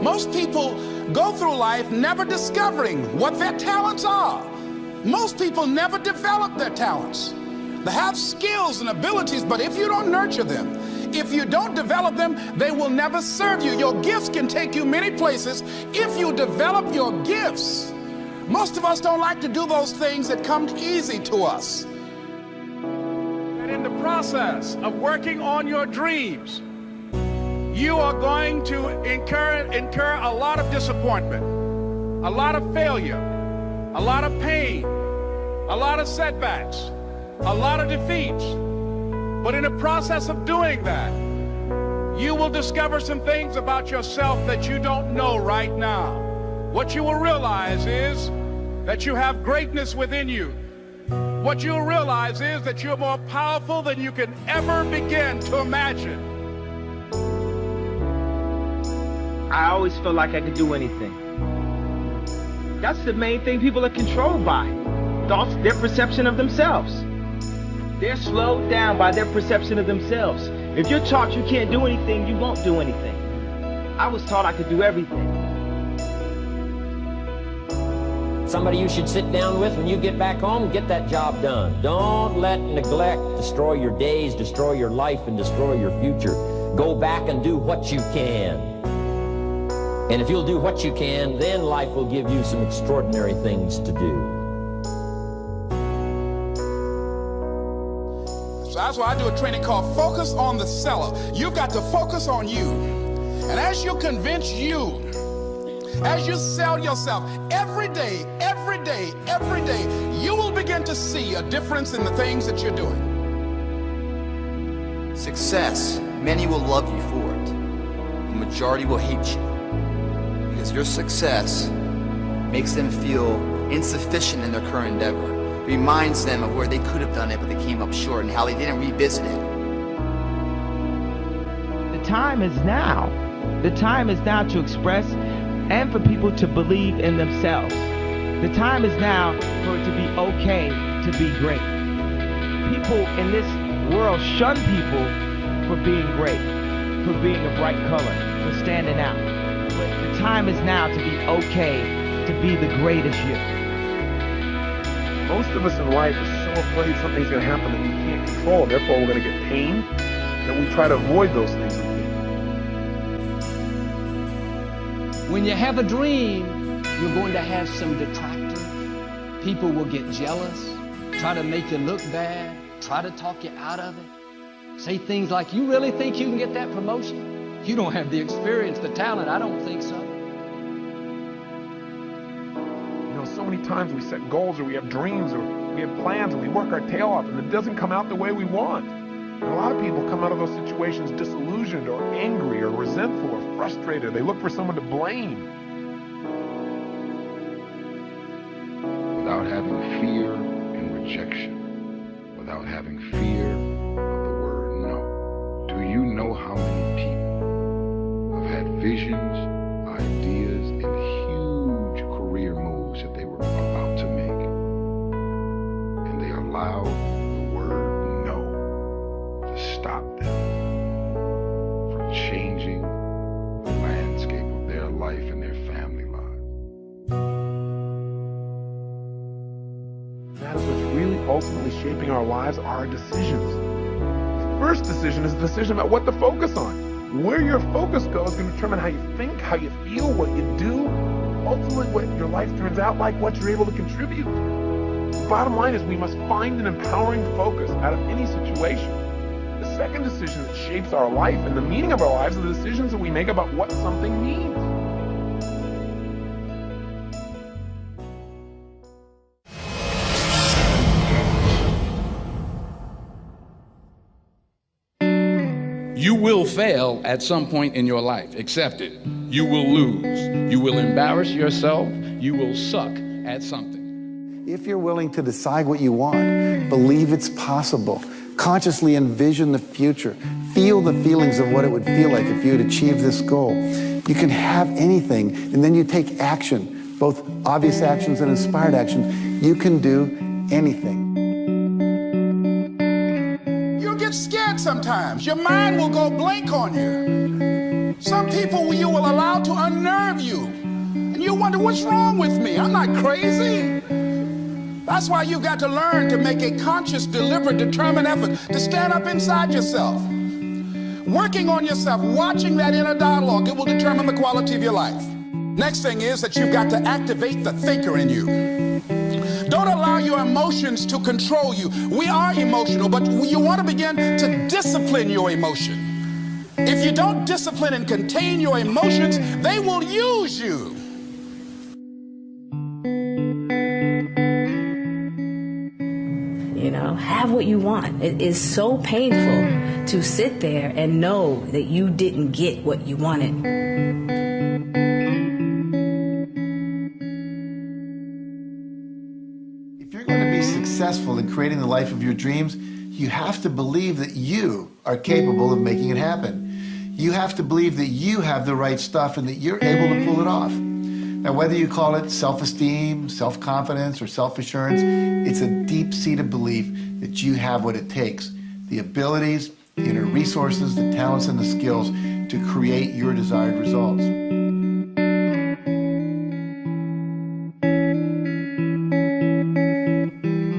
Most people go through life never discovering what their talents are. Most people never develop their talents. They have skills and abilities, but if you don't nurture them, if you don't develop them, they will never serve you. Your gifts can take you many places if you develop your gifts. Most of us don't like to do those things that come easy to us. And in the process of working on your dreams, you are going to incur a lot of disappointment, a lot of failure, a lot of pain, a lot of setbacks, a lot of defeats. But in the process of doing that, you will discover some things about yourself that you don't know right now. What you will realize is that you have greatness within you. What you'll realize is that you're more powerful than you can ever begin to imagine. I always felt like I could do anything. That's the main thing people are controlled by. Thoughts, their perception of themselves. They're slowed down by their perception of themselves. If you're taught you can't do anything, you won't do anything. I was taught I could do everything. Somebody you should sit down with when you get back home and get that job done. Don't let neglect destroy your days, destroy your life, and destroy your future. Go back and do what you can. And if you'll do what you can, then life will give you some extraordinary things to do. So that's why I do a training called Focus on the Seller. You've got to focus on you. And as you convince you, as you sell yourself every day, you will begin to see a difference in the things that you're doing. Success, many will love you for it. The majority will hate you. Because your success makes them feel insufficient in their current endeavor. Reminds them of where they could have done it, but they came up short, and how they didn't revisit it. The time is now. The time is now to express and for people to believe in themselves. The time is now for it to be okay to be great. People in this world shun people for being great, for being a bright color, for standing out. But the time is now to be okay to be the greatest you. Most of us in life are so afraid something's going to happen that we can't control, and therefore we're going to get pain, that we try to avoid those things. When you have a dream, you're going to have some detractors. People will get jealous, try to make you look bad, try to talk you out of it. Say things like, you really think you can get that promotion? You don't have the experience, the talent. I don't think so. So many times we set goals, or we have dreams, or we have plans, and we work our tail off, and it doesn't come out the way we want. And a lot of people come out of those situations disillusioned, or angry, or resentful, or frustrated. They look for someone to blame. Without having fear and rejection, without having fear of the word no. Do you know how many people have had visions, ideas, and huge career moves that they were about to make, and they allowed the word no to stop them from changing the landscape of their life and their family lives? That is what's really ultimately shaping our lives, are our decisions. The first decision is the decision about what to focus on. Where your focus goes is going to determine how you think, how you feel, what you do, ultimately what your life turns out like, what you're able to contribute. The bottom line is we must find an empowering focus out of any situation. The second decision that shapes our life and the meaning of our lives are the decisions that we make about what something means. You will fail at some point in your life. Accept it. You will lose. You will embarrass yourself. You will suck at something. If you're willing to decide what you want, believe it's possible, consciously envision the future, feel the feelings of what it would feel like if you had achieved this goal, you can have anything, and then you take action, both obvious actions and inspired actions. You can do anything. You'll get scared sometimes. Your mind will go blank on you. Some people you will allow to unnerve you. And you wonder, what's wrong with me? I'm not crazy. That's why you've got to learn to make a conscious, deliberate, determined effort to stand up inside yourself. Working on yourself, watching that inner dialogue, it will determine the quality of your life. Next thing is that you've got to activate the thinker in you. Don't allow your emotions to control you. We are emotional, but you want to begin to discipline your emotion. If you don't discipline and contain your emotions, they will use you. You know, have what you want. It is so painful to sit there and know that you didn't get what you wanted. If you're going to be successful in creating the life of your dreams, you have to believe that you are capable of making it happen. You have to believe that you have the right stuff and that you're able to pull it off. Now, whether you call it self-esteem, self-confidence, or self-assurance, it's a deep-seated belief that you have what it takes, the abilities, the inner resources, the talents, and the skills to create your desired results.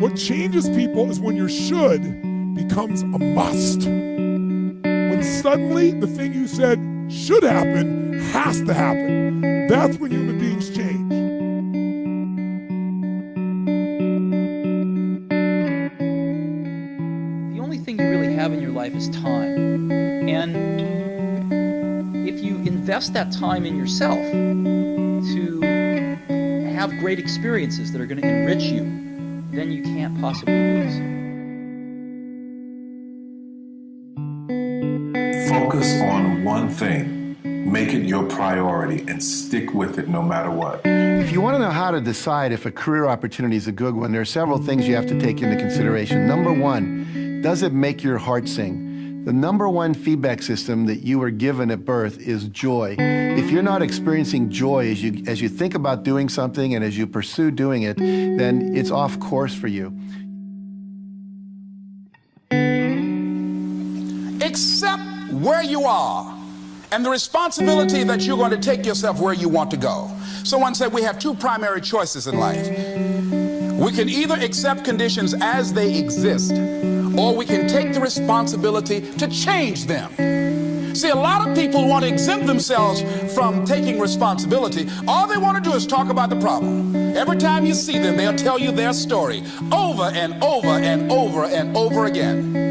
What changes people is when your should becomes a must. When suddenly the thing you said should happen has to happen. That's when human beings change. The only thing you really have in your life is time. And if you invest that time in yourself to have great experiences that are going to enrich you, then you can't possibly lose. Focus on one thing. Make it your priority and stick with it no matter what. If you want to know how to decide if a career opportunity is a good one, there are several things you have to take into consideration. Number one, does it make your heart sing? The number one feedback system that you were given at birth is joy. If you're not experiencing joy as you think about doing something and as you pursue doing it, then it's off course for you. Accept where you are and the responsibility that you're going to take yourself where you want to go. Someone said we have two primary choices in life. We can either accept conditions as they exist, or we can take the responsibility to change them. See, a lot of people want to exempt themselves from taking responsibility. All they want to do is talk about the problem. Every time you see them, they'll tell you their story over and over and over and over again.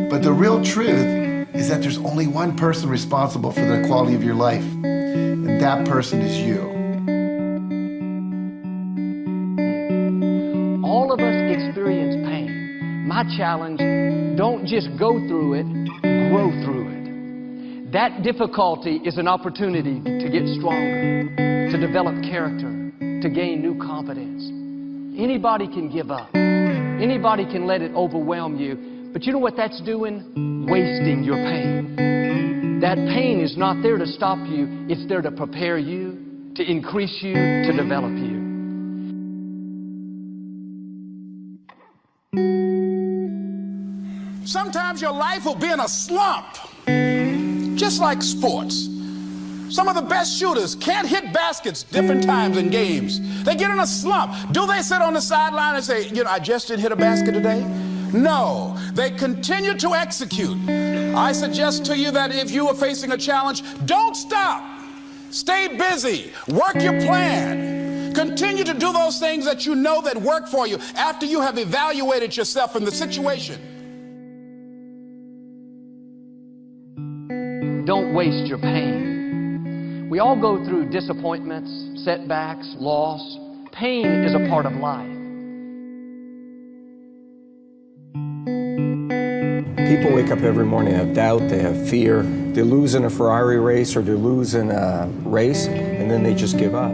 But the real truth is that there's only one person responsible for the quality of your life, and that person is you. All of us experience pain. My challenge, don't just go through it, grow through it. That difficulty is an opportunity to get stronger, to develop character, to gain new confidence. Anybody can give up. Anybody can let it overwhelm you. But you know what that's doing? Wasting your pain. That pain is not there to stop you. It's there to prepare you, to increase you, to develop you. Sometimes your life will be in a slump, just like sports. Some of the best shooters can't hit baskets different times in games. They get in a slump. Do they sit on the sideline and say, you know, I just didn't hit a basket today? No, they continue to execute. I suggest to you that if you are facing a challenge, don't stop. Stay busy. Work your plan. Continue to do those things that you know that work for you after you have evaluated yourself in the situation. Don't waste your pain. We all go through disappointments, setbacks, loss. Pain is a part of life. People wake up every morning, have doubt, they have fear. They lose in a Ferrari race or they lose in a race, and then they just give up.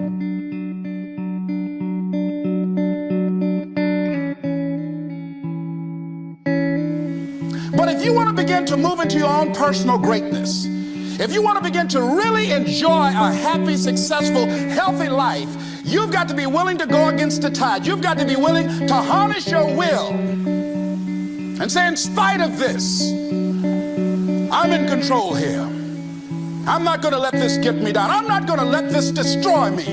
But if you want to begin to move into your own personal greatness, if you want to begin to really enjoy a happy, successful, healthy life, you've got to be willing to go against the tide. You've got to be willing to harness your will. and say, in spite of this, I'm in control here. I'm not going to let this get me down. I'm not going to let this destroy me.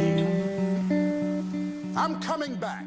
I'm coming back.